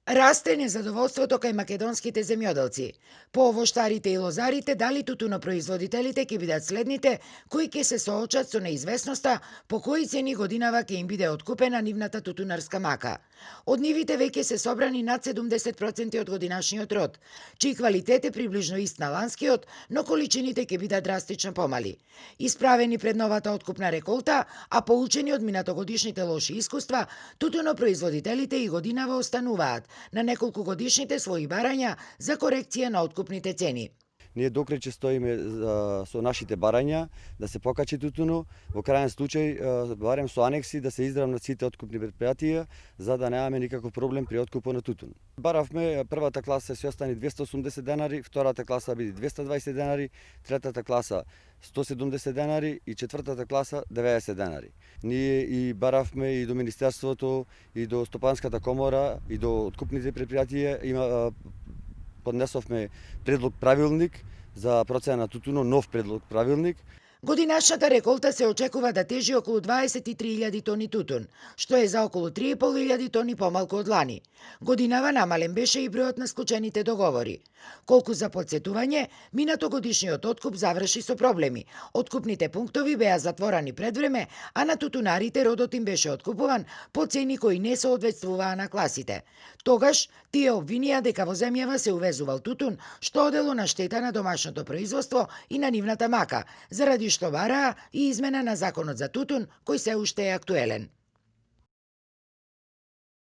Расте незадоволството кај македонските земјоделци. По овоштарите и лозарите, дали тутунопроизводителите ќе бидат следните кои ќе се соочат со неизвестноста по кои цени годинава ќе им биде откупена нивната тутунарска мака. Од нивите веќе се собрани над 70% од годинашниот род, чиј квалитет е приближно ист на ланскиот, но количините ќе бидат драстично помали. Исправени пред новата откупна реколта, а поучени од минатогодишните лоши искуства, тутунопроизводителите и годинава остануваат на неколку годишните своји барања за корекција на откупните цени. Ние докрече стоиме со нашите барања да се покачи тутуно, во крајен случај барем со анекси да се изравнат сите откупни предпријатија за да немаме никаков проблем при откупот на тутун. Баравме првата класа се остани 280 денари, втората класа биде 220 денари, третата класа 170 денари и четвртата класа 90 денари. Ние и баравме и до Министерството, и до Стопанската комора, и до откупните предпријатија поднесовме предлог правилник за процена на тутуно, нов предлог правилник. Годинашната реколта се очекува да тежи околу 23.000 тони тутун, што е за околу 3.500 тони помалку од лани. Годинава намален беше и бројот на склучените договори. Колку за подсетување, минатогодишниот откуп заврши со проблеми. Откупните пунктови беа затворени пред време, а на тутунарите родот им беше откупуван по цени кои не соодветствуваа на класите. Тогаш тие обвинија дека во земјава се увезувал тутун, што одело на штета на домашното производство и на нивната мака, заради што бараа и измена на законот за тутун, кој се уште е актуелен.